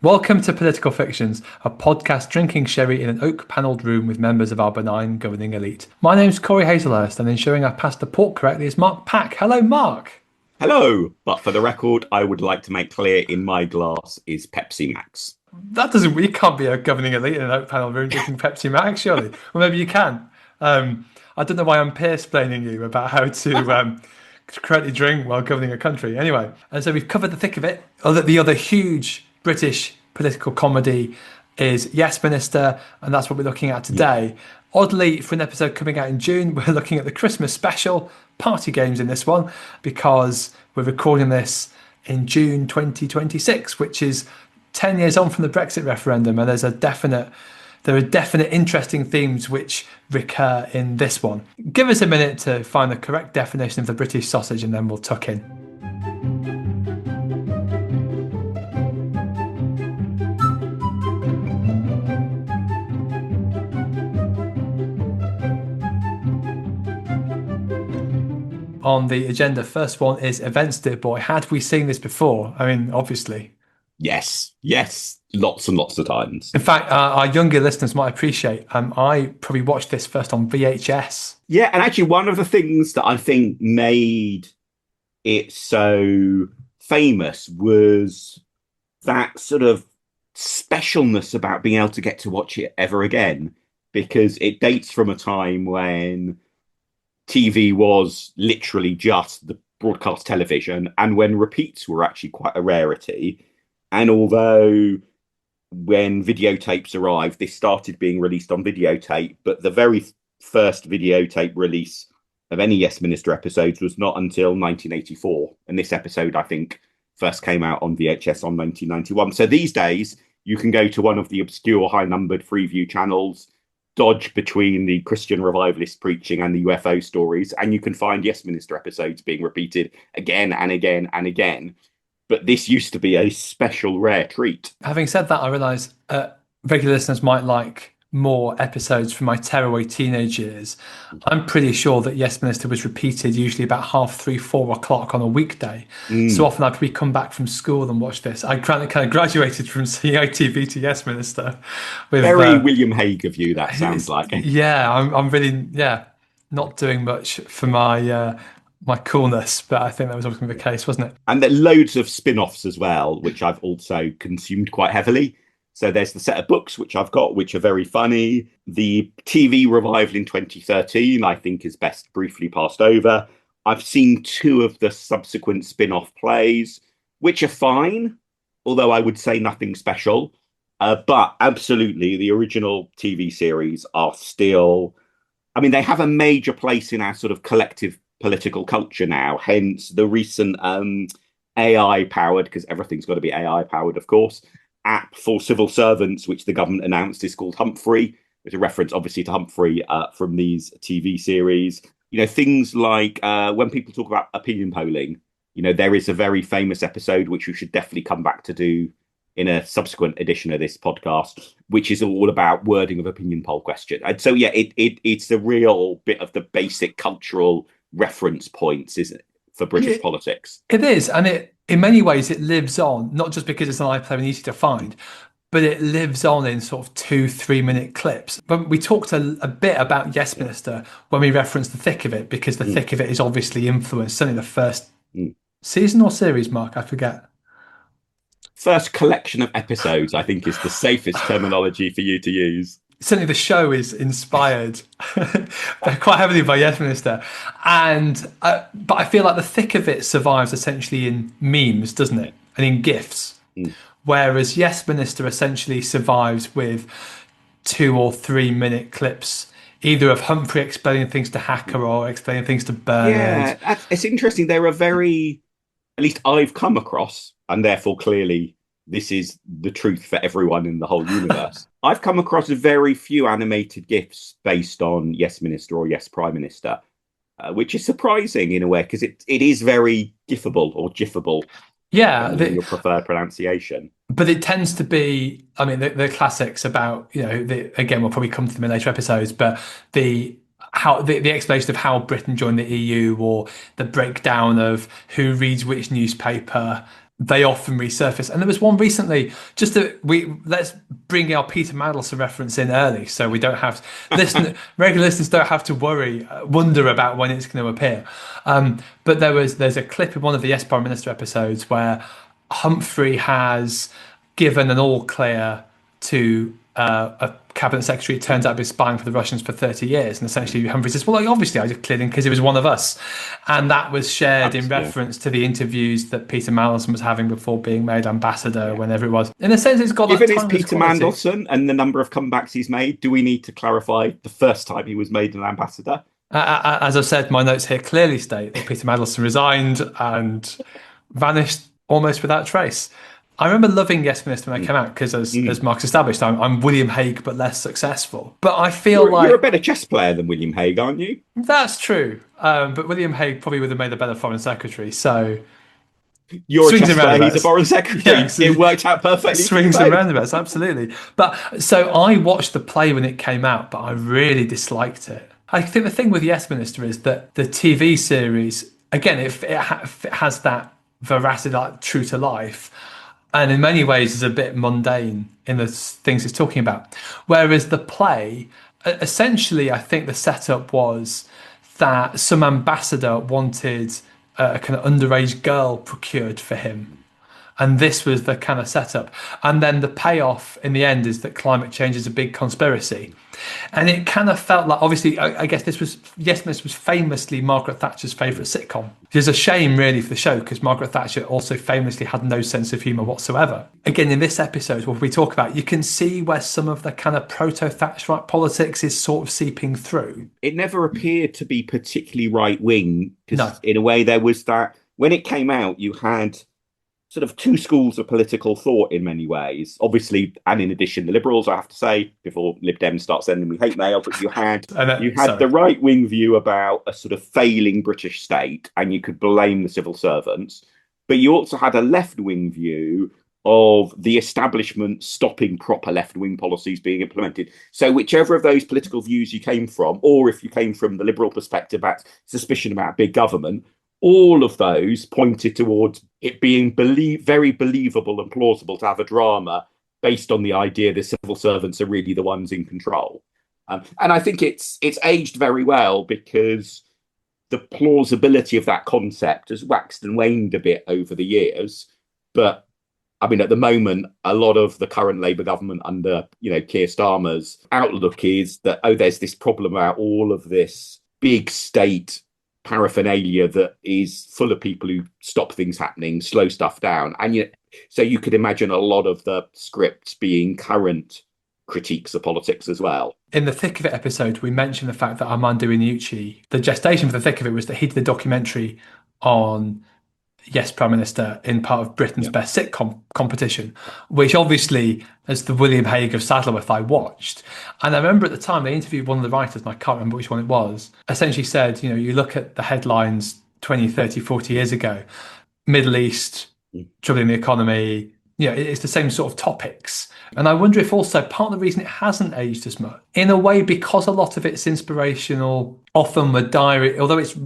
Welcome to Political Fictions, a podcast drinking sherry in an oak-panelled room with members of our benign governing elite. My name's Cory Hazelhurst, and ensuring I passed the port correctly is Mark Pack. Hello, Mark. Hello, but for the record, I would like to make clear in my glass is Pepsi Max. You can't be a governing elite in an oak-panelled room drinking Pepsi Max, surely. Well, maybe you can. I don't know why I'm peer-splaining you about how to correctly drink while governing a country. Anyway, and so we've covered the thick of it. The other huge British political comedy is Yes Minister, and that's what we're looking at today. Oddly, for an episode coming out in June, we're looking at the Christmas special, party games in this one, because we're recording this in June 2026, which is 10 years on from the Brexit referendum, and there are definite interesting themes which recur in this one. Give us a minute to find the correct definition of the British sausage, and then we'll tuck in. On the agenda, first one is events, dear boy. Had we seen this before? I mean, obviously. Yes, lots and lots of times. In fact, our younger listeners might appreciate, I probably watched this first on VHS. Yeah, and actually one of the things that I think made it so famous was that sort of specialness about being able to get to watch it ever again, because it dates from a time when TV was literally just the broadcast television and when repeats were actually quite a rarity. And although when videotapes arrived, they started being released on videotape, but the very first videotape release of any Yes Minister episodes was not until 1984. And this episode, I think, first came out on VHS on 1991. So these days, you can go to one of the obscure high-numbered Freeview channels, dodge between the Christian revivalist preaching and the UFO stories, and you can find Yes Minister episodes being repeated again and again and again. But this used to be a special rare treat. Having said that, I realise regular listeners might like more episodes from my tearaway teenage years. I'm pretty sure that Yes Minister was repeated usually about 3:30, 4 o'clock on a weekday. So often I'd probably come back from school and watch this. I kind of graduated from seeing ITV to Yes Minister. Very William Hague of you, that sounds like. Yeah, I'm really, not doing much for my coolness, but I think that was always going to be the case, wasn't it? And there are loads of spin-offs as well, which I've also consumed quite heavily. So there's the set of books, which I've got, which are very funny. The TV revival in 2013, I think, is best briefly passed over. I've seen 2 of the subsequent spin-off plays, which are fine, although I would say nothing special. But absolutely, the original TV series are still... I mean, they have a major place in our sort of collective political culture now, hence the recent AI-powered, because everything's got to be AI-powered, of course, app for civil servants, which the government announced is called Humphrey, with a reference obviously to Humphrey from these TV series. You know, things like when people talk about opinion polling, you know, there is a very famous episode which we should definitely come back to do in a subsequent edition of this podcast, which is all about wording of opinion poll question. And so, yeah, it's a real bit of the basic cultural reference points, isn't it, for British politics? It is, and in many ways it lives on, not just because it's an iPlayer and easy to find, but it lives on in sort of 2-3 minute clips. But we talked a bit about Yes Minister when we referenced the thick of it, because the thick of it is obviously influenced, certainly the first season or series, Mark, I forget. First collection of episodes, I think, is the safest terminology for you to use. Certainly the show is inspired quite heavily by Yes Minister. But I feel like the thick of it survives essentially in memes, doesn't it? And in GIFs. Whereas Yes Minister essentially survives with 2 or 3 minute clips, either of Humphrey explaining things to Hacker or explaining things to Bernard. Yeah, it's interesting. There are at least I've come across, and therefore clearly this is the truth for everyone in the whole universe. I've come across very few animated GIFs based on Yes Minister or Yes Prime Minister, which is surprising in a way, because it is very GIFable or GIFable. Yeah. Your preferred pronunciation. But it tends to be, I mean, the classics about, you know, again, we'll probably come to them in later episodes, but the explanation of how Britain joined the EU, or the breakdown of who reads which newspaper, they often resurface. And there was one recently, let's bring our Peter Mandelson reference in early, so we don't have regular listeners don't have to wonder about when it's going to appear. But there's a clip in one of the Yes Prime Minister episodes where Humphrey has given an all clear to a cabinet secretary. It turns out been spying for the Russians for 30 years, and essentially Humphrey says, well, obviously I just cleared him because he was one of us. And that was shared in reference to the interviews that Peter Mandelson was having before being made ambassador, whenever it was. In a sense, it's got that Given it's timeless Peter quality. Mandelson and the number of comebacks he's made, do we need to clarify the first time he was made an ambassador? As I've said, my notes here clearly state that Peter Mandelson resigned and vanished almost without trace. I remember loving Yes Minister when I came out because, as Mark's established, I'm William Hague but less successful. But I feel you're a better chess player than William Hague, aren't you? That's true. But William Hague probably would have made a better foreign secretary. So you're a chess player, he's a foreign secretary. Yeah, so it worked out perfectly. Swings and roundabouts, absolutely. But so I watched the play when it came out, but I really disliked it. I think the thing with Yes Minister is that the TV series, again, it has that veracity, like true to life, and in many ways is a bit mundane in the things it's talking about. Whereas the play, essentially, I think the setup was that some ambassador wanted a kind of underage girl procured for him. And this was the kind of setup. And then the payoff in the end is that climate change is a big conspiracy. And it kind of felt like, obviously, I guess this was famously Margaret Thatcher's favourite sitcom. Which is a shame, really, for the show, because Margaret Thatcher also famously had no sense of humour whatsoever. Again, in this episode, what we talk about, you can see where some of the kind of proto-Thatcherite politics is sort of seeping through. It never appeared to be particularly right-wing, because in a way there was that, when it came out, you had sort of two schools of political thought in many ways. Obviously, and in addition, the Liberals, I have to say, before Lib Dems start sending me hate mail, but you had the right-wing view about a sort of failing British state, and you could blame the civil servants. But you also had a left-wing view of the establishment stopping proper left-wing policies being implemented. So whichever of those political views you came from, or if you came from the Liberal perspective about suspicion about big government, all of those pointed towards it being very believable and plausible to have a drama based on the idea the civil servants are really the ones in control. And I think it's aged very well, because the plausibility of that concept has waxed and waned a bit over the years. But I mean, at the moment, a lot of the current Labour government under, Keir Starmer's outlook is that, there's this problem about all of this big state paraphernalia that is full of people who stop things happening, slow stuff down. And so you could imagine a lot of the scripts being current critiques of politics as well. In the Thick of It episode, we mentioned the fact that Armando Iannucci, the gestation for the Thick of It was that he did a documentary on Yes Prime Minister in part of Britain's Best Sitcom competition, which obviously, as the William Hague of Saddleworth, I watched. And I remember at the time they interviewed one of the writers, and I can't remember which one it was, essentially said, you look at the headlines 20, 30, 40 years ago, Middle East, trouble in the economy, it's the same sort of topics. And I wonder if also part of the reason it hasn't aged as much, in a way, because a lot of it's inspirational, often with diary, although it's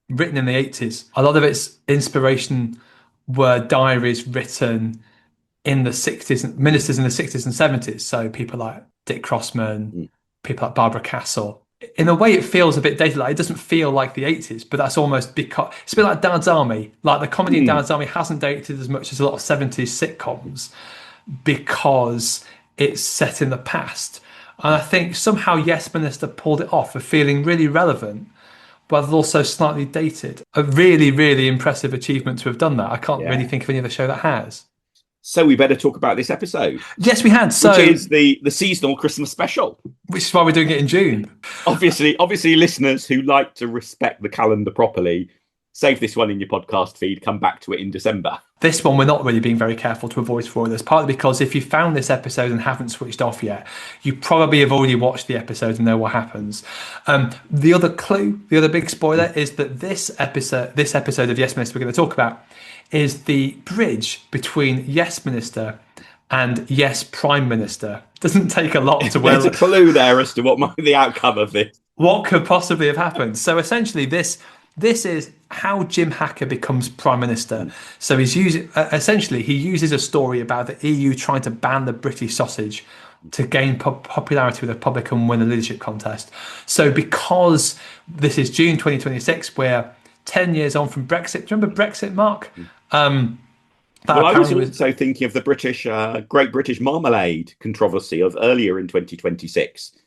written in the 80s. A lot of its inspiration were diaries written in the 60s, ministers in the 60s and 70s. So people like Dick Crossman, people like Barbara Castle. In a way, it feels a bit dated. Like, it doesn't feel like the 80s, but that's almost because it's a bit like Dad's Army. Like, the comedy in Dad's Army hasn't dated as much as a lot of 70s sitcoms because it's set in the past. And I think somehow Yes Minister pulled it off of feeling really relevant, but also slightly dated. A really, really impressive achievement to have done that. I can't really think of any other show that has. So we better talk about this episode. Yes, we had. So, which is the seasonal Christmas special. Which is why we're doing it in June. Obviously, listeners who like to respect the calendar properly, save this one in your podcast feed, come back to it in December. This one, we're not really being very careful to avoid spoilers, partly because if you found this episode and haven't switched off yet, you probably have already watched the episode and know what happens. The other clue, the other big spoiler, is that this episode of Yes Minister we're going to talk about is the bridge between Yes Minister and Yes Prime Minister. Doesn't take a lot to There's a clue there as to what might be the outcome of this. What could possibly have happened. So essentially, this This is how Jim Hacker becomes prime minister. So he's using essentially he uses a story about the EU trying to ban the British sausage to gain popularity with the Republic and win a leadership contest. So because this is June 2026, we're 10 years on from Brexit. Do you remember Brexit, Mark? That Well, I was apparently also thinking of the Great British Marmalade controversy of earlier in 2026.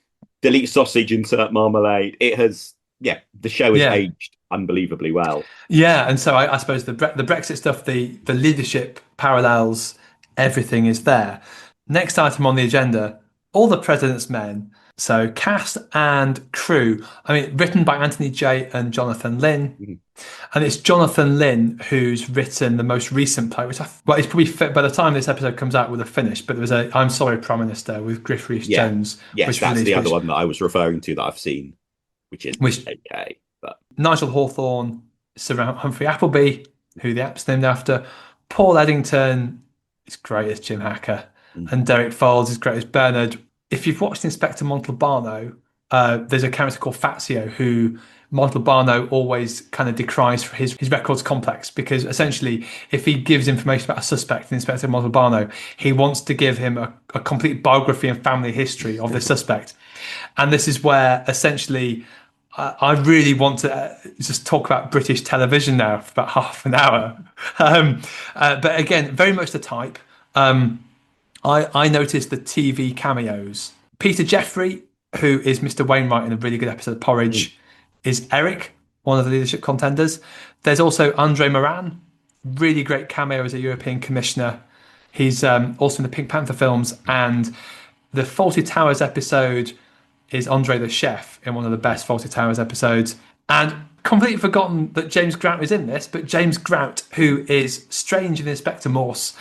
Delete sausage, insert marmalade. It has, yeah, the show has yeah. aged unbelievably well. Yeah, and so I suppose the Brexit stuff, the leadership parallels, everything is there. Next item on the agenda: All the President's Men. So cast and crew. I mean, written by Anthony J and Jonathan Lynn, Mhm. and it's Jonathan Lynn who's written the most recent play, which well, it's probably fit by the time this episode comes out, will have finished. But there was a "I'm Sorry, Prime Minister" with Griff Yeah. Rhys-Jones, Yes, which that's released, the other one that I was referring to that I've seen, which is which okay. But Nigel Hawthorne, Sir Humphrey Appleby, who the app's named after, Paul Eddington is great as Jim Hacker, and Derek Foles is great as Bernard. If you've watched Inspector Montalbano, there's a character called Fazio who Montalbano always kind of decries for his records complex, because essentially if he gives information about a suspect in Inspector Montalbano, he wants to give him a complete biography and family history of the suspect. And this is where essentially I really want to just talk about British television now for about half an hour. But again, very much the type. I noticed the TV cameos. Peter Jeffrey, who is Mr. Wainwright in a really good episode of Porridge, is Eric, one of the leadership contenders. There's also Andre Moran, really great cameo as a European commissioner. He's also in the Pink Panther films, and the Fawlty Towers episode is Andre the chef in one of the best Fawlty Towers episodes. And completely forgotten that James Grout is in this, but James Grout, who is Strange in Inspector Morse,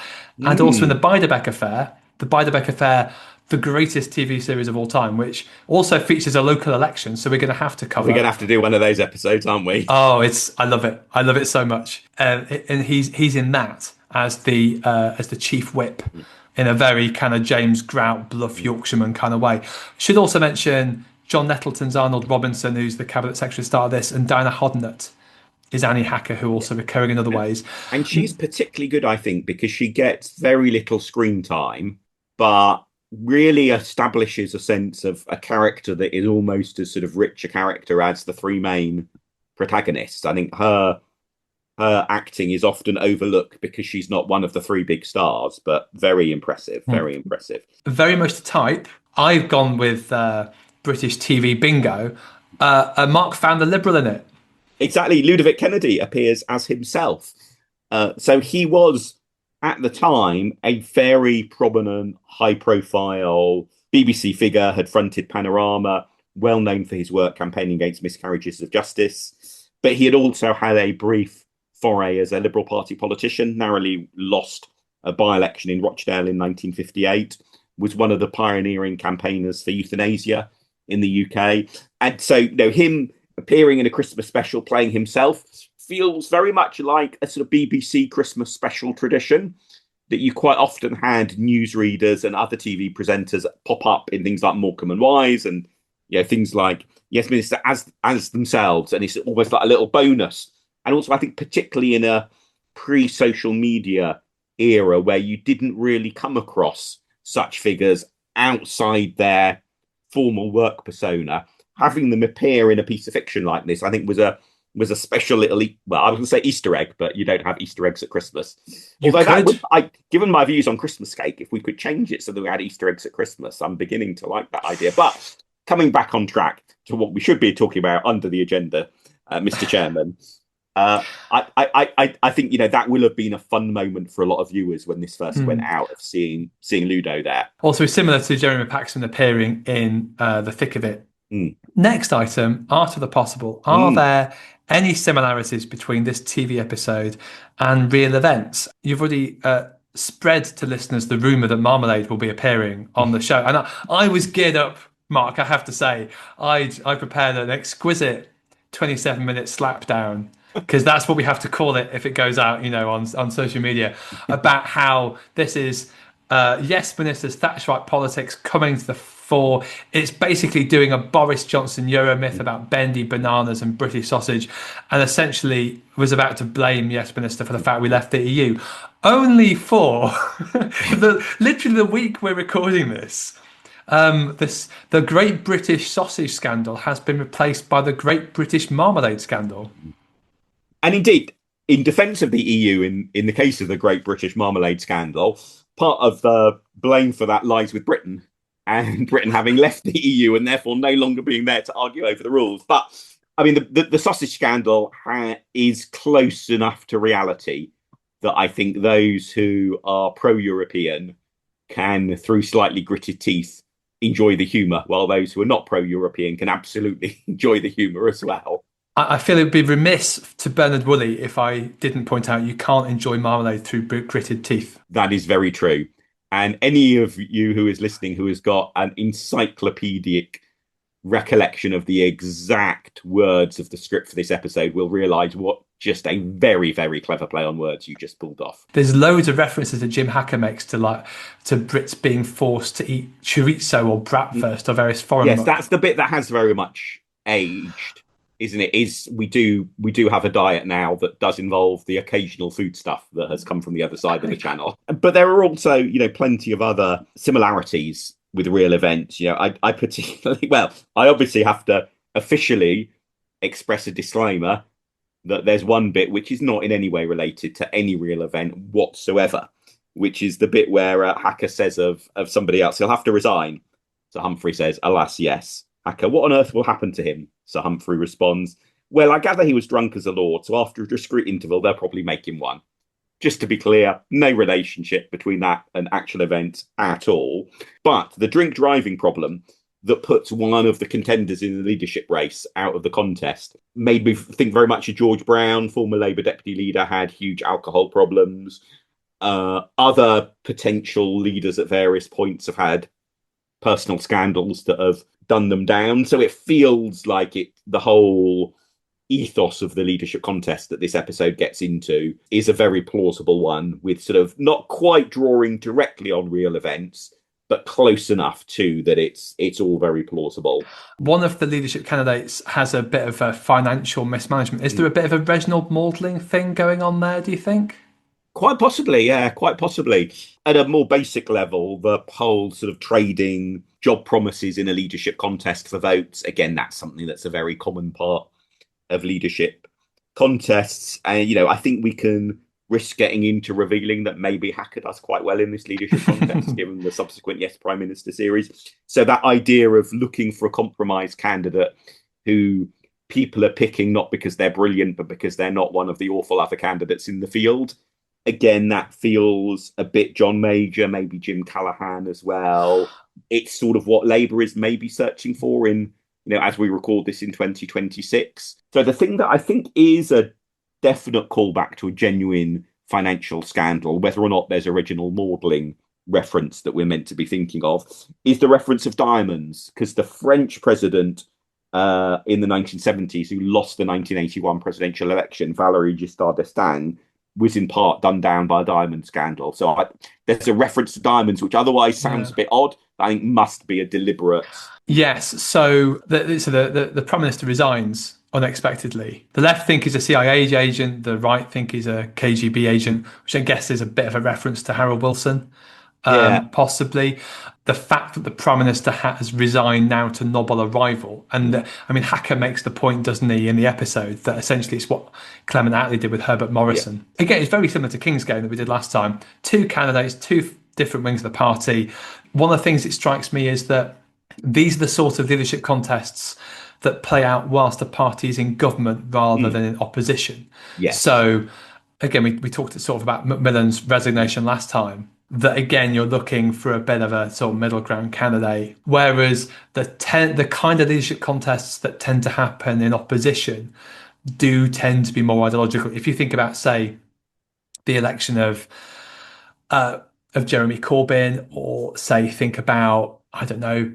and also in the Beiderbecke Affair. The Beiderbecke Affair, the greatest TV series of all time, which also features a local election, so we're going to have to cover. we're going to have to do one of those episodes, aren't we? Oh, I love it. I love it so much. And he's in that as the chief whip in a very kind of James Grout, bluff Yorkshireman kind of way. Should also mention John Nettleton's Arnold Robinson, who's the cabinet secretary at the start of this, and Diana Hodnett is Annie Hacker, who also recurring in other ways. And she's particularly good, I think, because she gets very little screen time, but really establishes a sense of a character that is almost as sort of rich a character as the three main protagonists. I think her acting is often overlooked because she's not one of the three big stars, but very impressive, very impressive. Very much the type. I've gone with British TV bingo. Mark found the Liberal in it. Exactly. Ludovic Kennedy appears as himself. So he was, at the time, a very prominent, high-profile BBC figure, had fronted Panorama, well known for his work campaigning against miscarriages of justice. But he had also had a brief foray as a Liberal Party politician, narrowly lost a by-election in Rochdale in 1958, was one of the pioneering campaigners for euthanasia in the UK. And so, him appearing in a Christmas special playing himself feels very much like a sort of BBC Christmas special tradition that you quite often had newsreaders and other TV presenters pop up in things like Morecambe and Wise and things like Yes Minister as themselves. And it's almost like a little bonus. And also, I think particularly in a pre-social media era where you didn't really come across such figures outside their formal work persona, having them appear in a piece of fiction like this, I think was a special little, well, I was going to say Easter egg, but you don't have Easter eggs at Christmas. Although that would, given my views on Christmas cake, if we could change it so that we had Easter eggs at Christmas, I'm beginning to like that idea. But coming back on track to what we should be talking about under the agenda, Mr. Chairman, I think that will have been a fun moment for a lot of viewers when this first went out, of seeing Ludo there. Also similar to Jeremy Paxman appearing in The Thick of It. Next item, Art of the Possible. Are there any similarities between this TV episode and real events? You've already spread to listeners the rumour that Marmalade will be appearing on the show, and I was geared up, Mark. I have to say, I prepared an exquisite 27-minute slapdown, because that's what we have to call it if it goes out, on social media, about how this is Yes Minister's Thatcherite politics coming to the for it's basically doing a Boris Johnson Euro myth about bendy bananas and British sausage, and essentially was about to blame the Yes Minister for the fact we left the EU. Only for literally the week we're recording this. The Great British Sausage Scandal has been replaced by the Great British Marmalade Scandal. And indeed, in defence of the EU, in the case of the Great British Marmalade Scandal, part of the blame for that lies with Britain, and Britain having left the EU and therefore no longer being there to argue over the rules. But I mean, the sausage scandal is close enough to reality that I think those who are pro-European can, through slightly gritted teeth, enjoy the humour, while those who are not pro-European can absolutely enjoy the humour as well. I feel it would be remiss to Bernard Woolley if I didn't point out you can't enjoy marmalade through gritted teeth. That is very true. And any of you who is listening who has got an encyclopedic recollection of the exact words of the script for this episode will realise what just a very, very clever play on words you just pulled off. There's loads of references that Jim Hacker makes to Brits being forced to eat chorizo or bratwurst or various foreign. Yes, that's the bit that has very much aged, isn't it? We do have a diet now that does involve the occasional food stuff that has come from the other side of the channel. But there are also, plenty of other similarities with real events. I particularly, I obviously have to officially express a disclaimer that there's one bit which is not in any way related to any real event whatsoever, which is the bit where Hacker says of somebody else, he'll have to resign. So Humphrey says, alas, yes. Hacker, what on earth will happen to him? So Humphrey responds, well, I gather he was drunk as a lord, so after a discreet interval, they'll probably make him one. Just to be clear, no relationship between that and actual events at all. But the drink driving problem that puts one of the contenders in the leadership race out of the contest made me think very much of George Brown, former Labour deputy leader, had huge alcohol problems. Other potential leaders at various points have had personal scandals that have done them down. So it feels like the whole ethos of the leadership contest that this episode gets into is a very plausible one, with sort of not quite drawing directly on real events, but close enough to that it's all very plausible. One of the leadership candidates has a bit of a financial mismanagement. Is there a bit of a Reginald Maudling thing going on there, do you think? Quite possibly, yeah, quite possibly. At a more basic level, the whole sort of trading job promises in a leadership contest for votes, again, that's something that's a very common part of leadership contests. And, I think we can risk getting into revealing that maybe Hacker does quite well in this leadership contest, given the subsequent Yes Prime Minister series. So that idea of looking for a compromise candidate who people are picking not because they're brilliant, but because they're not one of the awful other candidates in the field. Again, that feels a bit John Major, maybe Jim Callaghan as well. It's sort of what Labour is maybe searching for in, as we record this in 2026. So the thing that I think is a definite callback to a genuine financial scandal, whether or not there's original Maudling reference that we're meant to be thinking of, is the reference of diamonds, because the French president in the 1970s who lost the 1981 presidential election, Valéry Giscard d'Estaing, was in part done down by a diamond scandal. So there's a reference to diamonds, which otherwise sounds a bit odd. I think must be a deliberate. Yes. So the Prime Minister resigns unexpectedly. The left think he's a CIA agent. The right think he's a KGB agent, which I guess is a bit of a reference to Harold Wilson. Possibly. The fact that the Prime Minister has resigned now to nobble a rival. And Hacker makes the point, doesn't he, in the episode, that essentially it's what Clement Attlee did with Herbert Morrison. Yeah. Again, it's very similar to Kingsgate that we did last time. Two candidates, two different wings of the party. One of the things that strikes me is that these are the sort of leadership contests that play out whilst the party is in government rather than in opposition. Yes. So, again, we talked sort of about Macmillan's resignation last time. That again, you're looking for a bit of a sort of middle ground candidate, whereas the kind of leadership contests that tend to happen in opposition do tend to be more ideological. If you think about, say, the election of Jeremy Corbyn, or say think about, I don't know,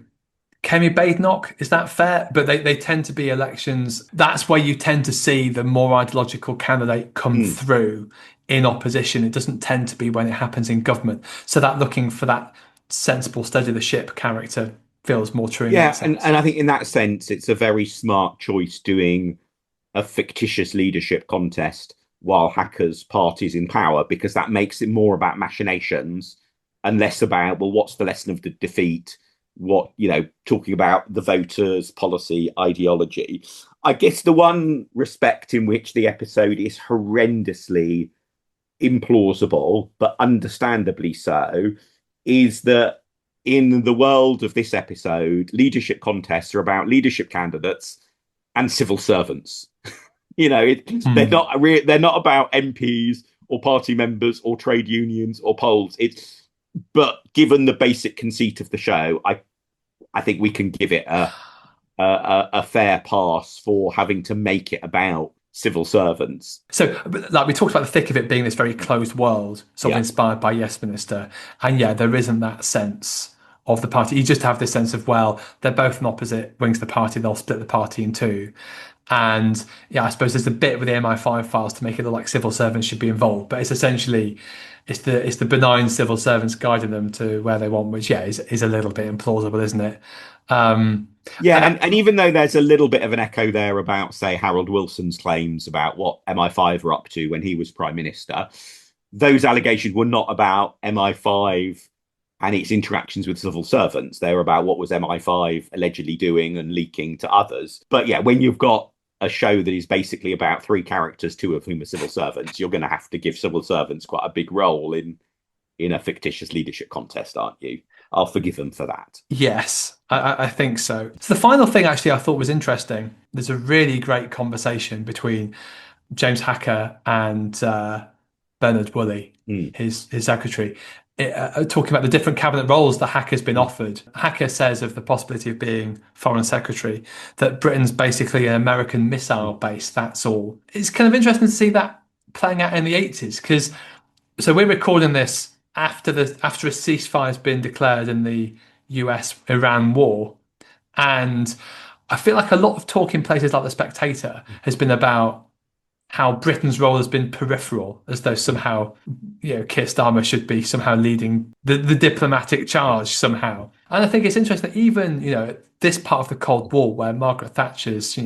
Kemi Badenoch, is that fair? But they tend to be elections. That's where you tend to see the more ideological candidate come through in opposition. It doesn't tend to be when it happens in government. So that looking for that sensible, steady the ship character feels more true in that Yeah, and, sense. and I think in that sense, it's a very smart choice doing a fictitious leadership contest while Hacker's party's in power, because that makes it more about machinations and less about, well, what's the lesson of the defeat? What, talking about the voters, policy, ideology. I guess the one respect in which the episode is horrendously implausible, but understandably so, is that in the world of this episode, leadership contests are about leadership candidates and civil servants. Hmm. They're not about MPs or party members or trade unions or polls. But given the basic conceit of the show, I think we can give it a fair pass for having to make it about civil servants. So, like we talked about the thick of it being this very closed world, sort of Yeah. inspired by Yes Minister, and yeah, there isn't that sense of the party. You just have this sense of, well, they're both on opposite wings of the party. They'll split the party in two, and yeah, I suppose there's a bit with the MI5 files to make it look like civil servants should be involved, but it's essentially it's the benign civil servants guiding them to where they want, which yeah is a little bit implausible, isn't it? Um, Yeah, and and even though there's a little bit of an echo there about, say, Harold Wilson's claims about what MI5 were up to when he was Prime Minister, those allegations were not about MI5 and its interactions with civil servants. They were about what was MI5 allegedly doing and leaking to others. But yeah, when you've got a show that is basically about three characters, two of whom are civil servants, you're going to have to give civil servants quite a big role in a fictitious leadership contest, aren't you? I'll forgive them for that. Yes, I think so. So the final thing actually I thought was interesting. There's a really great conversation between James Hacker and Bernard Woolley, Mm. his secretary, talking about the different cabinet roles that Hacker's been Mm. offered. Hacker says of the possibility of being foreign secretary that Britain's basically an American missile base. That's all. It's kind of interesting to see that playing out in the 80s because so we're recording this after a ceasefire's been declared in the US-Iran war, and I feel like a lot of talk in places like The Spectator has been about how Britain's role has been peripheral, as though somehow, Keir Starmer should be somehow leading the diplomatic charge somehow. And I think it's interesting that even, this part of the Cold War where Margaret Thatcher's,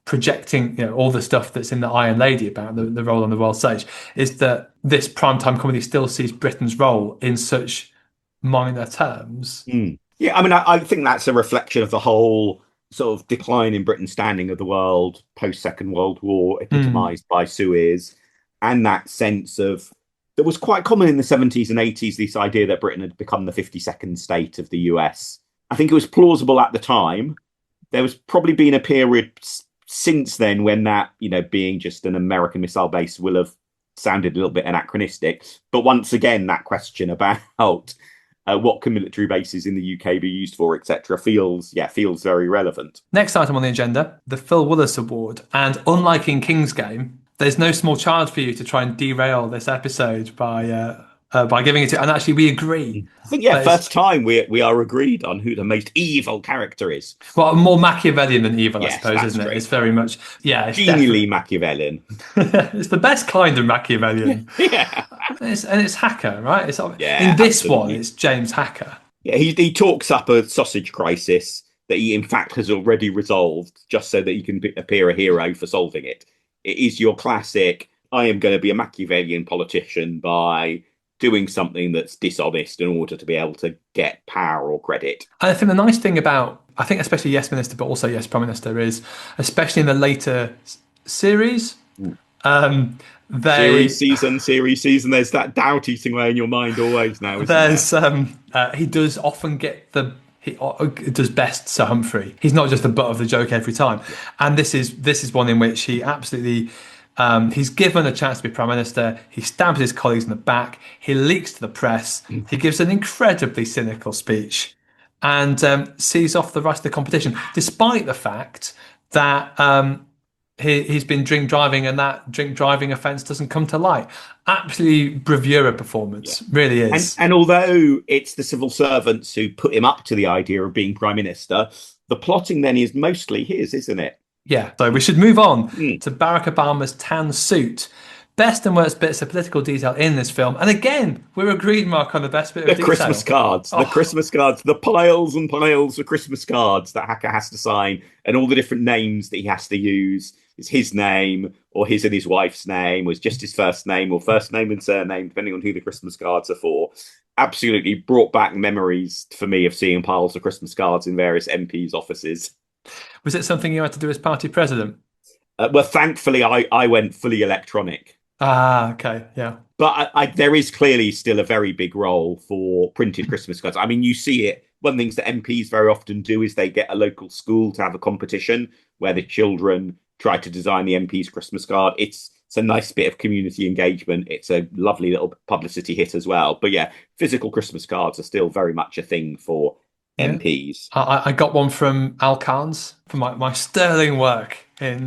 projecting, all the stuff that's in the Iron Lady about the role on the world stage, is that this primetime comedy still sees Britain's role in such minor terms. Mm. Yeah, I mean, I think that's a reflection of the whole sort of decline in Britain's standing of the world post Second World War, Mm, epitomized by Suez, and that sense of that was quite common in the 70s and 80s, this idea that Britain had become the 52nd state of the US. I think it was plausible at the time. There was probably been a period since then when that, being just an American missile base will have sounded a little bit anachronistic. But once again, that question about what can military bases in the UK be used for, etc., feels very relevant. Next item on the agenda, the Phil Willis Award. And unlike in King's Game, there's no small charge for you to try and derail this episode by giving it to. And actually, we agree I think, yeah, that it's first time we are agreed on who the most evil character is. well more Machiavellian than evil, I Yes, suppose, that's isn't it? true. It's very much it's Genially definitely Machiavellian. it's the best kind of Machiavellian. Yeah, And it's Hacker, right? It's yeah, in this one, absolutely. it's James Hacker. Yeah, he talks up a sausage crisis that he, in fact, has already resolved just so that he can appear a hero for solving it. It is your classic, I am going to be a Machiavellian politician by doing something that's dishonest in order to be able to get power or credit. And I think the nice thing about, I think especially Yes Minister, but also Yes Prime Minister, is especially in the later series, um, they Series season. There's that doubt eating away in your mind always now, isn't there? there's he does often get he does best Sir Humphrey. He's not just the butt of the joke every time, Yeah. and this is one in which he absolutely. He's given a chance to be Prime Minister. He stabs his colleagues in the back. He leaks to the press. He gives an incredibly cynical speech and sees off the rest of the competition, despite the fact that he's been drink driving and that drink driving offence doesn't come to light. Absolutely bravura Yeah. performance, really And is. and although it's the civil servants who put him up to the idea of being prime minister, the plotting then is mostly his, isn't it? Yeah. So we should move on Mm. to Barack Obama's tan suit Best and worst bits of political detail in this film. And again, we're agreed, Mark, on the best bit of The Christmas detail. cards, the Oh, Christmas cards, the piles and piles of Christmas cards that Hacker has to sign, and all the different names that he has to use. It's his name, or his and his wife's name, or it's just his first name, or first name and surname, depending on who the Christmas cards are for. Absolutely brought back memories for me of seeing piles of Christmas cards in various MPs' offices. was it something you had to do as party president? Well, thankfully, I went fully electronic. Ah, okay, yeah. But there is clearly still a very big role for printed Christmas cards. I mean, you see it. One of the things that MPs very often do is they get a local school to have a competition where the children try to design the MP's Christmas card. It's a nice bit of community engagement. It's a lovely little publicity hit as well. But yeah, physical Christmas cards are still very much a thing for Yeah. MPs. I got one from Al Khan's for my sterling work in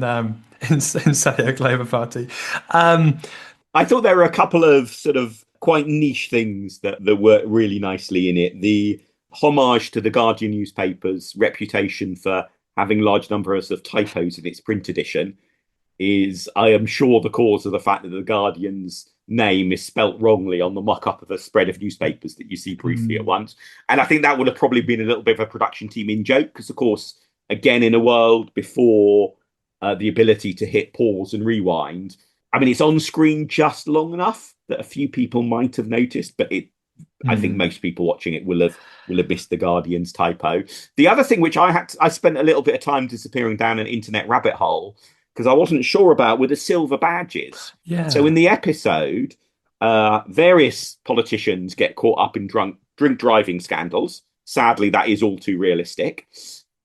Senate Labour Party. Um, I thought there were a couple of sort of quite niche things that worked really nicely in it. The homage to the Guardian newspaper's reputation for having large numbers of typos in its print edition is, I am sure, the cause of the fact that the Guardian's name is spelt wrongly on the mock-up of a spread of newspapers that you see briefly at once. And I think that would have probably been a little bit of a production team in joke, because, of course, again, in a world before the ability to hit pause and rewind, I mean, it's on screen just long enough that a few people might have noticed, but I think most people watching it will have missed the Guardian's typo. The other thing which I spent a little bit of time disappearing down an internet rabbit hole because I wasn't sure about were the silver badges. yeah. So in the episode, various politicians get caught up in drink driving scandals. Sadly, that is all too realistic.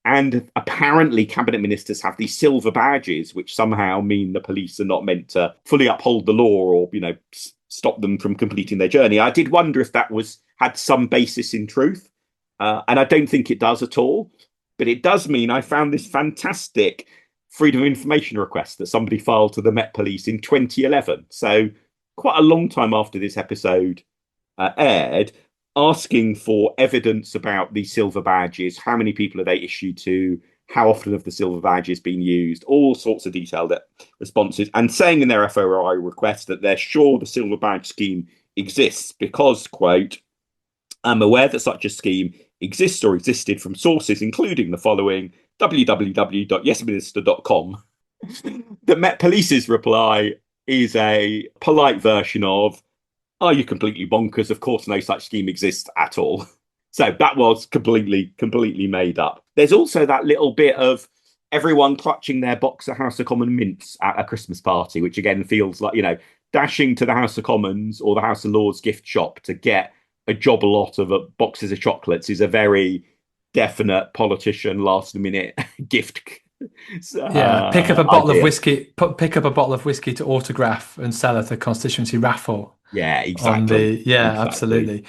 And apparently, cabinet ministers have these silver badges, which somehow mean the police are not meant to fully uphold the law or, stop them from completing their journey. I did wonder if that had some basis in truth, and I don't think it does at all. But it does mean I found this fantastic freedom of information request that somebody filed to the Met Police in 2011. So quite a long time after this episode aired, asking for evidence about these silver badges. How many people are they issued to? How often have the silver badges been used? All sorts of detailed responses, and saying in their FOI request that they're sure the silver badge scheme exists because, quote, I'm aware that such a scheme exists or existed from sources including the following: www.yesminister.com. The Met Police's reply is a polite version of, are you completely bonkers? Of course, no such scheme exists at all. So that was completely made up. There's also that little bit of everyone clutching their box of House of Commons mints at a Christmas party, which again feels like, dashing to the House of Commons or the House of Lords gift shop to get a job lot of boxes of chocolates is a very definite politician last minute gift. Pick up a bottle idea. of whiskey. Pick up a bottle of whiskey to autograph and sell at a constituency raffle. Yeah, exactly. Exactly. Absolutely.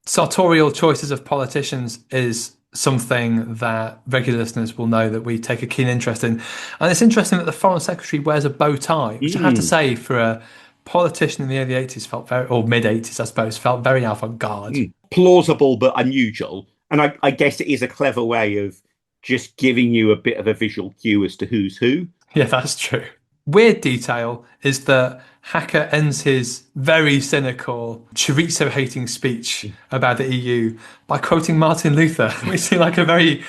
Sartorial choices of politicians is something that regular listeners will know that we take a keen interest in. And it's interesting that the Foreign Secretary wears a bow tie, which I have to say, for a politician in the early 80s or mid 80s, I suppose, felt very avant-garde. Plausible but unusual. And I guess it is a clever way of just giving you a bit of a visual cue as to who's who. Yeah, that's true. Weird detail is that Hacker ends his very cynical, chorizo-hating speech about the EU by quoting Martin Luther, which seemed like a very,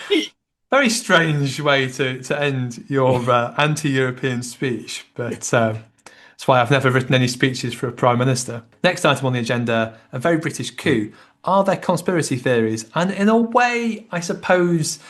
very strange way to end your anti-European speech. But that's why I've never written any speeches for a prime minister. Next item on the agenda, a very British coup. Are there conspiracy theories? And in a way, I suppose,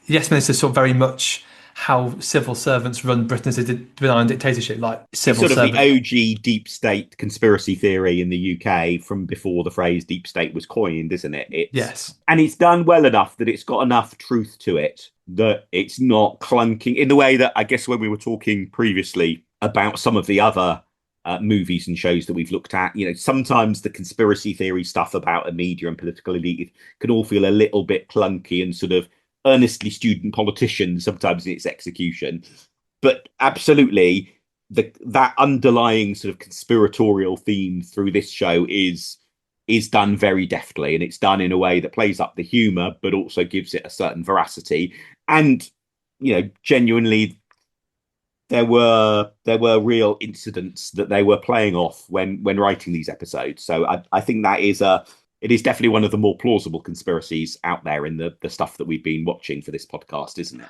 yes, Minister, sort of very much how civil servants run Britain as a benign dictatorship, like civil servants. The OG deep state conspiracy theory in the UK from before the phrase deep state was coined, isn't it? Yes. And it's done well enough that it's got enough truth to it that it's not clunking in the way that I guess when we were talking previously about some of the other movies and shows that we've looked at, sometimes the conspiracy theory stuff about a media and political elite can all feel a little bit clunky and sort of earnestly student politician sometimes in its execution. But absolutely, that underlying sort of conspiratorial theme through this show is done very deftly, and it's done in a way that plays up the humor but also gives it a certain veracity. And genuinely, there were real incidents that they were playing off when writing these episodes. So I think that is it is definitely one of the more plausible conspiracies out there in the stuff that we've been watching for this podcast, isn't it?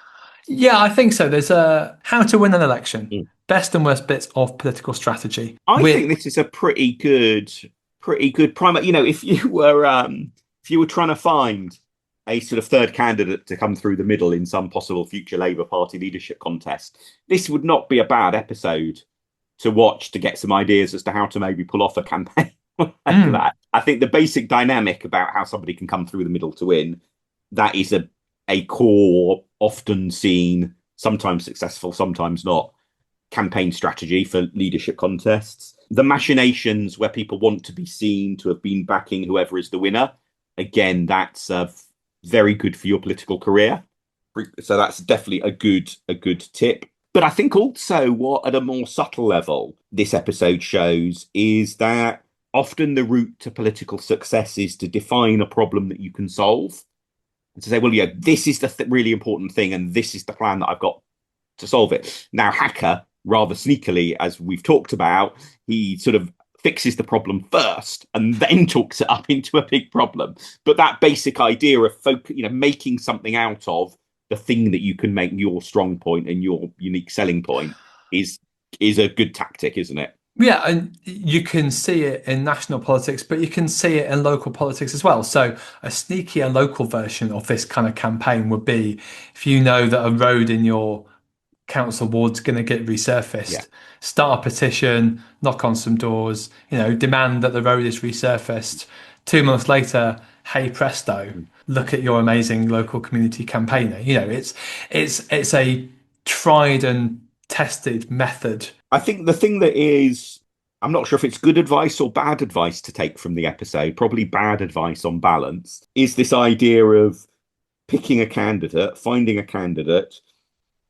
Yeah, I think so. There's a how to win an election, Mm. best and worst bits of political strategy. I think With this is a pretty good primer. If you were trying to find a sort of third candidate to come through the middle in some possible future Labour Party leadership contest, this would not be a bad episode to watch to get some ideas as to how to maybe pull off a campaign like mm, that. I think the basic dynamic about how somebody can come through the middle to win, that is a core, often seen, sometimes successful, sometimes not, campaign strategy for leadership contests. The machinations where people want to be seen to have been backing whoever is the winner, again, that's very good for your political career. So that's definitely a good tip. But I think also what at a more subtle level this episode shows is that often the route to political success is to define a problem that you can solve and to say, well, yeah, this is the really important thing, and this is the plan that I've got to solve it. Now, Hacker, rather sneakily, as we've talked about, he sort of fixes the problem first and then talks it up into a big problem. But that basic idea of making something out of the thing that you can make your strong point and your unique selling point is a good tactic, isn't it? yeah, and you can see it in national politics, but you can see it in local politics as well. So a sneakier local version of this kind of campaign would be if you know that a road in your council ward's going to get Yeah. resurfaced, start a petition, knock on some doors, demand that the road is resurfaced. 2 months later, hey presto, look at your amazing local community campaigner. It's a tried and tested method. I think the thing that is, I'm not sure if it's good advice or bad advice to take from the episode, probably bad advice on balance, is this idea of picking a candidate, finding a candidate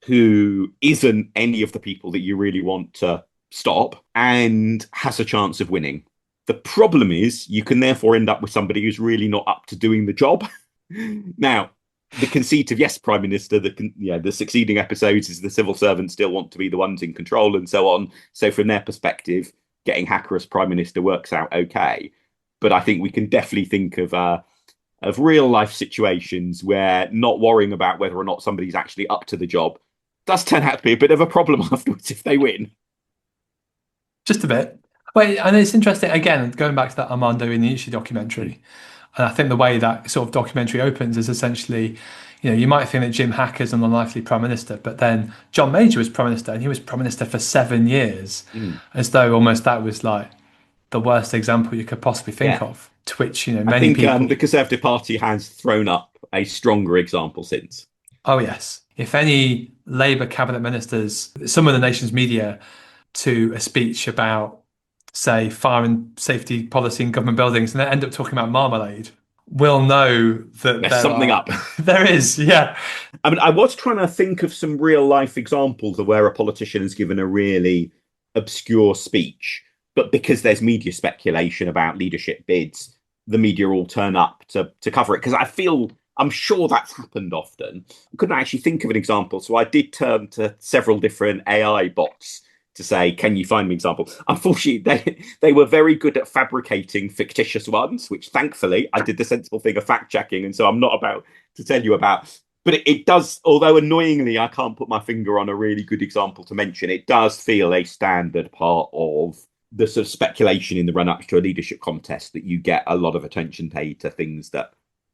who isn't any of the people that you really want to stop and has a chance of winning. The problem is you can therefore end up with somebody who's really not up to doing the job. Now, the conceit of yes, Prime Minister, the succeeding episodes is the civil servants still want to be the ones in control and so on. So from their perspective, getting Hacker as Prime Minister works out okay. But I think we can definitely think of real life situations where not worrying about whether or not somebody's actually up to the job does turn out to be a bit of a problem afterwards if they win. Just a bit. Wait, and it's interesting, again, going back to that Armando Iannucci documentary. And I think the way that sort of documentary opens is essentially, you might think that Jim Hacker's an unlikely prime minister, but then John Major was prime minister and he was prime minister for 7 years, Mm. as though almost that was like the worst example you could possibly think Yeah. of, to which, I many think people. the Conservative Party has thrown up a stronger example since. Oh, yes. If any Labour cabinet ministers, some of the nation's media, to a speech about, say, fire and safety policy in government buildings, and they end up talking about marmalade, will know that There's something up. there is, yeah. I mean, I was trying to think of some real life examples of where a politician has given a really obscure speech, but because there's media speculation about leadership bids, the media all turn up to cover it. Because I'm sure that's happened often. I couldn't actually think of an example, so I did turn to several different AI bots to say, can you find me an example? Unfortunately, they were very good at fabricating fictitious ones, which thankfully I did the sensible thing of fact checking, and so I'm not about to tell you about. But it does, although annoyingly I can't put my finger on a really good example to mention, it does feel a standard part of the sort of speculation in the run up to a leadership contest that you get a lot of attention paid to things that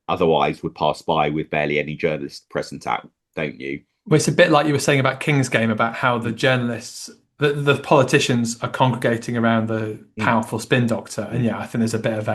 otherwise would pass by with barely any journalists present out, don't you? Well, it's a bit like you were saying about King's Game, about how the journalists, the politicians are congregating around the Mm. powerful spin doctor. And Mm. yeah, I think there's a bit of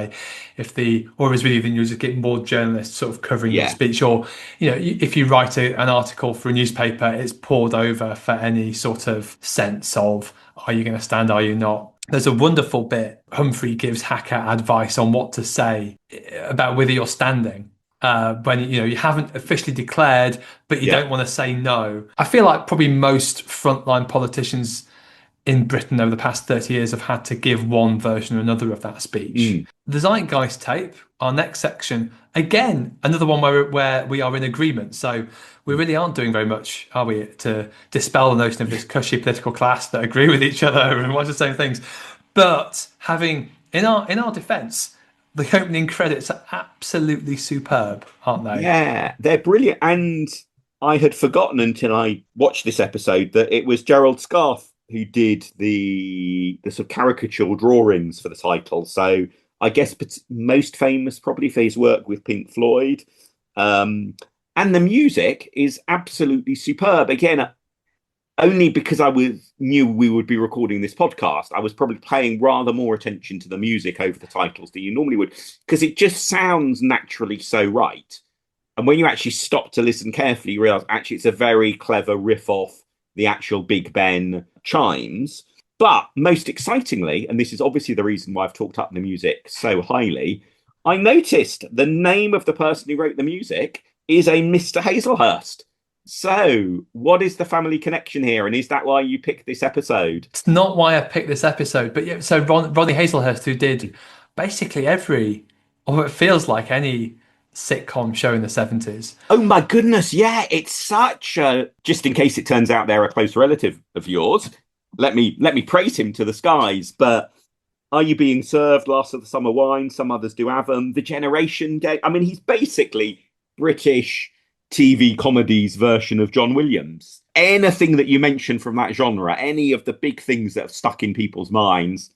or is really, then you just get more journalists sort of covering your Yeah. speech. Or, if you write an article for a newspaper, it's poured over for any sort of sense of, are you going to stand? Are you not? There's a wonderful bit. Humphrey gives Hacker advice on what to say about whether you're standing. When you haven't officially declared, but you Yeah. don't want to say no. I feel like probably most frontline politicians in Britain over the past 30 years have had to give one version or another of that speech. Mm. The Zeitgeist tape, our next section, again, another one where we are in agreement. So we really aren't doing very much, are we, to dispel the notion of this cushy political class that agree with each other and watch the same things. But having, in our defence, the opening credits are absolutely superb, aren't they? Yeah, they're brilliant. And I had forgotten until I watched this episode that it was Gerald Scarfe who did the sort of caricature drawings for the title. So I guess most famous probably for his work with Pink Floyd. And the music is absolutely superb. Again, only because knew we would be recording this podcast, I was probably paying rather more attention to the music over the titles than you normally would, because it just sounds naturally so right. And when you actually stop to listen carefully, you realize actually it's a very clever riff off the actual Big Ben chimes. But most excitingly, and this is obviously the reason why I've talked up the music so highly, I noticed the name of the person who wrote the music is a Mr. Hazelhurst. So, what is the family connection here? And is that why you picked this episode? It's not why I picked this episode, but yeah, so Ronnie Hazelhurst, who did basically or it feels like any sitcom show in the 70s. Oh my goodness, yeah, it's such a, just in case it turns out they're a close relative of yours, let me praise him to the skies. But Are You Being Served, Last of the Summer Wine, some others do have them. The Generation Game. I mean, he's basically British TV comedies version of John Williams. Anything that you mention from that genre, any of the big things that have stuck in people's minds,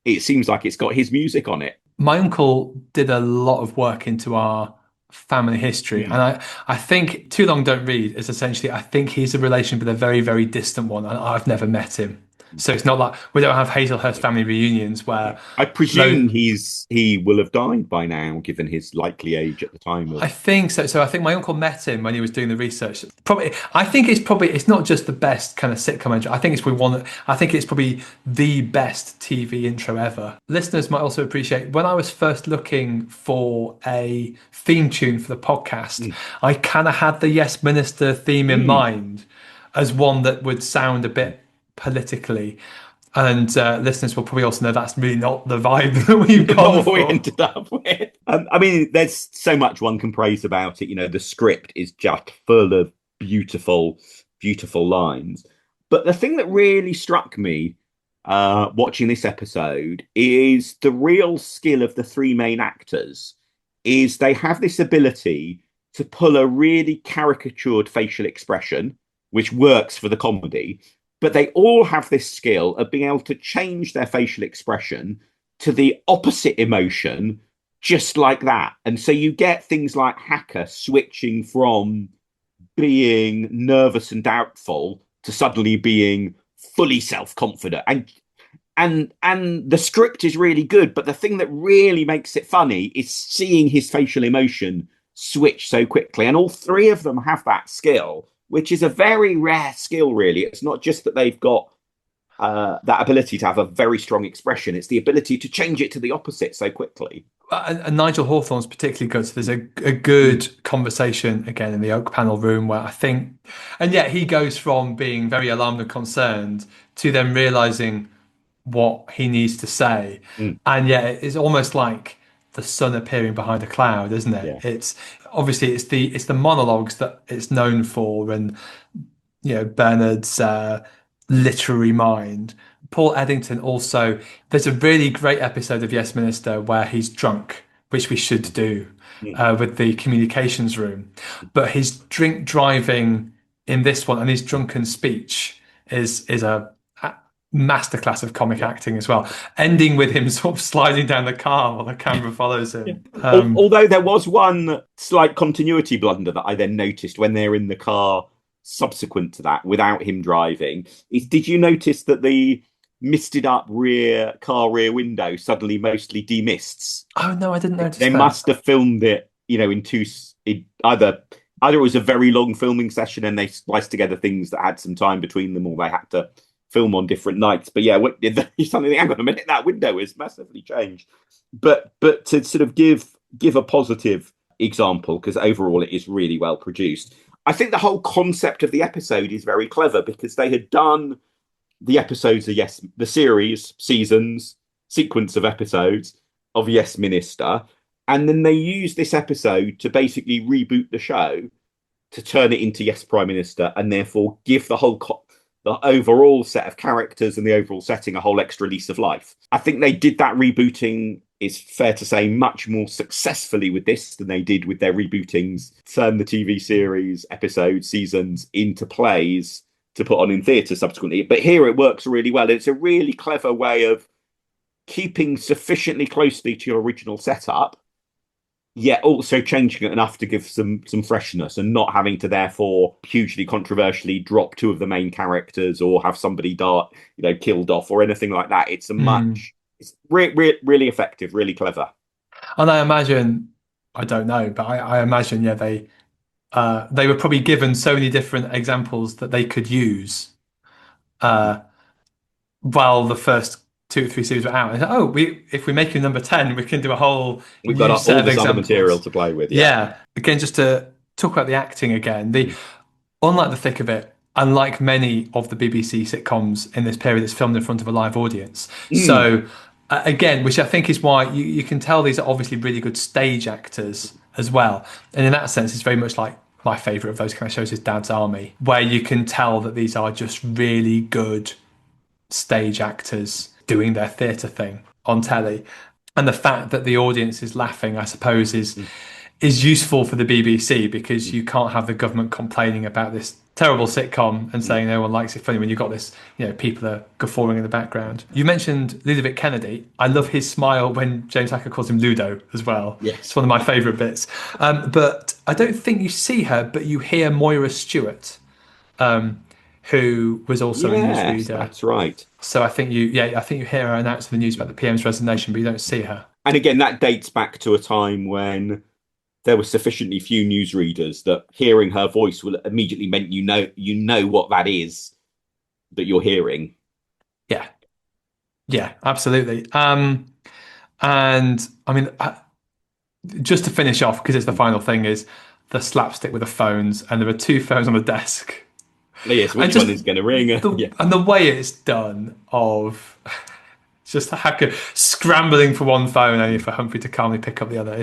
it seems like it's got his music on it. My uncle did a lot of work into our family history, and I think Too Long Don't Read is essentially, I think he's a relation but a very, very distant one, and I've never met him. So it's not like we don't have Hazelhurst family reunions where I presume he will have died by now, given his likely age at the time. I think so. So I think my uncle met him when he was doing the research. Probably, I think it's not just the best kind of sitcom intro. I think it's probably the best TV intro ever. Listeners might also appreciate when I was first looking for a theme tune for the podcast, I kind of had the Yes Minister theme in mind as one that would sound a bit politically. And listeners will probably also know that's really not the vibe that we've gone for. We ended up with. I mean, there's so much one can praise about it. You know, the script is just full of beautiful, beautiful lines. But the thing that really struck me watching this episode is the real skill of the three main actors. Is they have this ability to pull a really caricatured facial expression, which works for the comedy. But they all have this skill of being able to change their facial expression to the opposite emotion just like that. And so you get things like Hacker switching from being nervous and doubtful to suddenly being fully self-confident. And the script is really good, but the thing that really makes it funny is seeing his facial emotion switch so quickly. And all three of them have that skill, which is a very rare skill, really. It's not just that they've got that ability to have a very strong expression. It's the ability to change it to the opposite so quickly. And Nigel Hawthorne's particularly good. So there's a good conversation, again, in the oak panel room where I think... And yet he goes from being very alarmed and concerned to then realising what he needs to say. And yet it's almost like the sun appearing behind a cloud, isn't it? Yeah. It's obviously it's the monologues that it's known for, and Bernard's literary mind. Paul Eddington also. There's a really great episode of Yes Minister where he's drunk, which we should do with the communications room. But his drink driving in this one and his drunken speech is a masterclass of comic acting as well, ending with him sort of sliding down the car while the camera follows him. Although there was one slight continuity blunder that I then noticed when they're in the car subsequent to that, without him driving, did you notice that the misted up car rear window suddenly mostly demists? Oh no, I didn't notice they that. must have filmed it, either it was a very long filming session and they spliced together things that had some time between them, or they had to film on different nights. But yeah, suddenly, hang on a minute, that window is massively changed. But to sort of give a positive example, because overall it is really well produced, I think the whole concept of the episode is very clever, because they had done the episodes are the series, seasons, sequence of episodes of Yes Minister. And then they use this episode to basically reboot the show to turn it into Yes Prime Minister, and therefore give the overall set of characters and the overall setting a whole extra lease of life. I think they did that rebooting, it's fair to say, much more successfully with this than they did with their rebootings, turn the TV series, episodes, seasons into plays to put on in theatre subsequently. But here it works really well. It's a really clever way of keeping sufficiently closely to your original setup, yet also changing it enough to give some freshness, and not having to therefore hugely controversially drop two of the main characters or have somebody killed off or anything like that. It's it's really effective, really clever. And I imagine, I don't know, but I imagine, yeah, they were probably given so many different examples that they could use while the first 2 or 3 series were out. And if we make you number 10, we can do a whole We've new got set all of this other examples. material to play with. Yeah. Again, just to talk about the acting again, unlike The Thick of It, unlike many of the BBC sitcoms in this period that's filmed in front of a live audience. So again, which I think is why you can tell these are obviously really good stage actors as well. And in that sense, it's very much like my favourite of those kind of shows is Dad's Army, where you can tell that these are just really good stage actors doing their theatre thing on telly. And the fact that the audience is laughing, I suppose, is useful for the BBC, because you can't have the government complaining about this terrible sitcom and saying no one likes it funny when you've got this, people are guffawing in the background. You mentioned Ludovic Kennedy. I love his smile when James Hacker calls him Ludo as well. Yes. It's one of my favourite bits. But I don't think you see her, but you hear Moira Stewart, who was also a newsreader. That's right. So I think you hear her announce the news about the PM's resignation, but you don't see her. And again, that dates back to a time when there were sufficiently few newsreaders that hearing her voice will immediately meant you know what that is that you're hearing. Yeah, absolutely. And I mean, just to finish off, because it's the final thing, is the slapstick with the phones, and there are 2 phones on the desk. Yes, which one is going to ring? And the way it's done, of just Hacker scrambling for one phone only for Humphrey to calmly pick up the other.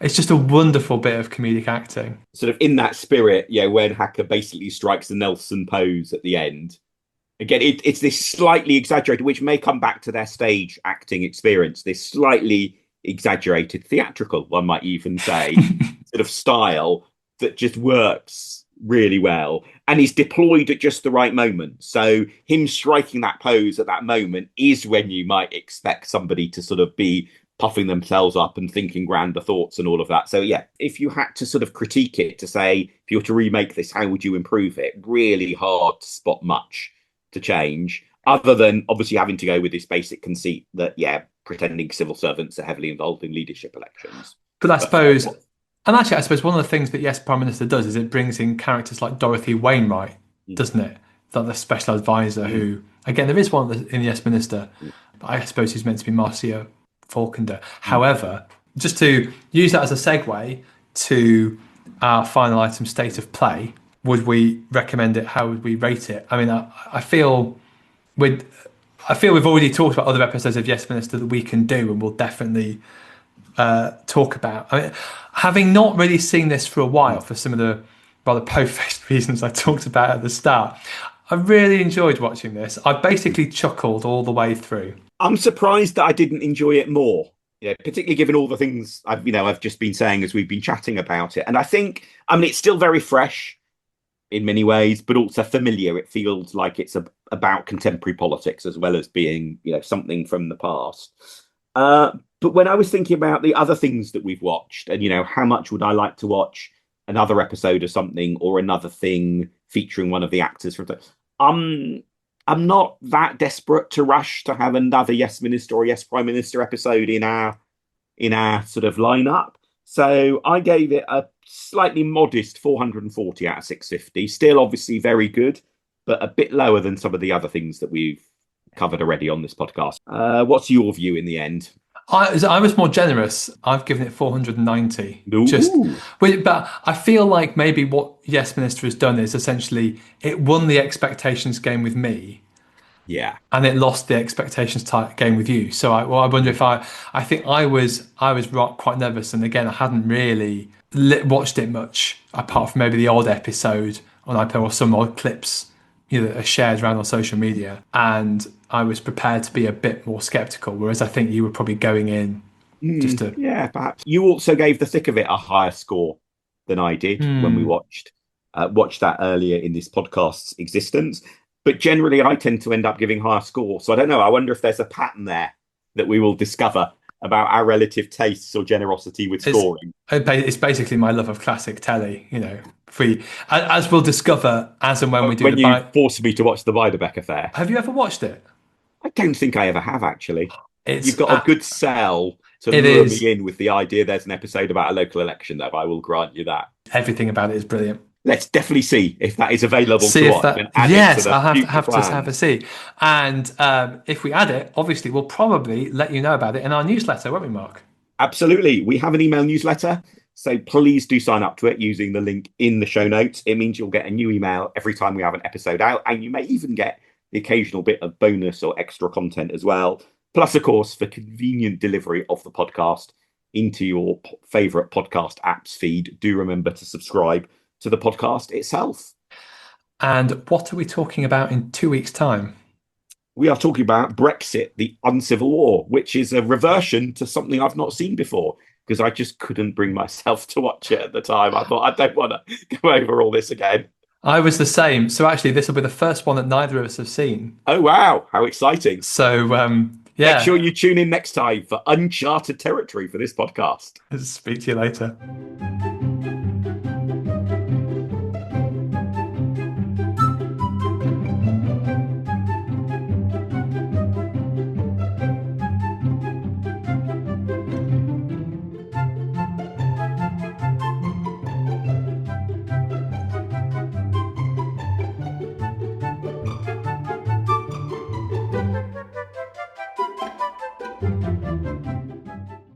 It's just a wonderful bit of comedic acting. Sort of in that spirit, when Hacker basically strikes the Nelson pose at the end. Again, it's this slightly exaggerated, which may come back to their stage acting experience, this slightly exaggerated theatrical, one might even say, sort of style that just works really well and is deployed at just the right moment. So him striking that pose at that moment is when you might expect somebody to sort of be puffing themselves up and thinking grander thoughts and all of that. So yeah, if you had to sort of critique it, to say, if you were to remake this, how would you improve it? Really hard to spot much to change, other than obviously having to go with this basic conceit that, pretending civil servants are heavily involved in leadership elections. But I suppose one of the things that Yes Prime Minister does is it brings in characters like Dorothy Wainwright, doesn't it? Like the special advisor who, again, there is one in Yes Minister, but I suppose he's meant to be Marcia Falkender. However, just to use that as a segue to our final item, state of play, would we recommend it? How would we rate it? I mean, I feel we've already talked about other episodes of Yes Minister that we can do, and we'll definitely talk about. I mean, having not really seen this for a while, for some of the rather po-faced reasons I talked about at the start, I really enjoyed watching this. I basically chuckled all the way through. I'm surprised that I didn't enjoy it more, particularly given all the things I've just been saying as we've been chatting about it. And I think, it's still very fresh in many ways, but also familiar. It feels like it's about contemporary politics as well as being, something from the past. But when I was thinking about the other things that we've watched, and how much would I like to watch another episode of something or another thing featuring one of the actors from, I'm not that desperate to rush to have another Yes Minister or Yes Prime Minister episode in our sort of lineup. So I gave it a slightly modest 440 out of 650. Still obviously very good, but a bit lower than some of the other things that we've covered already on this podcast. What's your view in the end? I was more generous. I've given it 490. But I feel like maybe what Yes Minister has done is essentially it won the expectations game with me, Yeah. and it lost the expectations type game with you. So I wonder if I think I was quite nervous, and again I hadn't really watched it much apart from maybe the odd episode on iPad or some odd clips, that are shared around on social media, and I was prepared to be a bit more skeptical. Whereas I think you were probably going in just to. Yeah, perhaps. You also gave The Thick of It a higher score than I did when we Hmm. watched that earlier in this podcast's existence. But generally, I tend to end up giving higher scores. So I don't know. I wonder if there's a pattern there that we will discover about our relative tastes or generosity with It's scoring. it's basically my love of classic telly. If we, as we'll discover as and when we do the When you bite. forced me to watch The Beiderbecke Affair, Have you ever watched it? I don't think I ever have actually. You've It's got a good sell to it lure me is in with the idea there's an episode about a local election, though. I will grant you that. everything about it is brilliant. Let's definitely see if that is available See to if watch that. and add it to Yes, the I'll have to future have a plans. see. And if we add it, obviously we'll probably let you know about it in our newsletter, won't we, Mark? Absolutely. We have an email newsletter, so please do sign up to it using the link in the show notes. It means you'll get a new email every time we have an episode out, and you may even get the occasional bit of bonus or extra content as well. Plus, of course, for convenient delivery of the podcast into your favorite podcast apps feed, do remember to subscribe to the podcast itself. And what are we talking about in 2 weeks' time? We are talking about Brexit, the Uncivil War, which is a reversion to something I've not seen before because I just couldn't bring myself to watch it at the time. I thought, I don't want to go over all this again. I was the same. So actually, this will be the first one that neither of us have seen. Oh, wow. How exciting. So Make sure yeah, you tune in next time for uncharted territory for this podcast. speak to you later.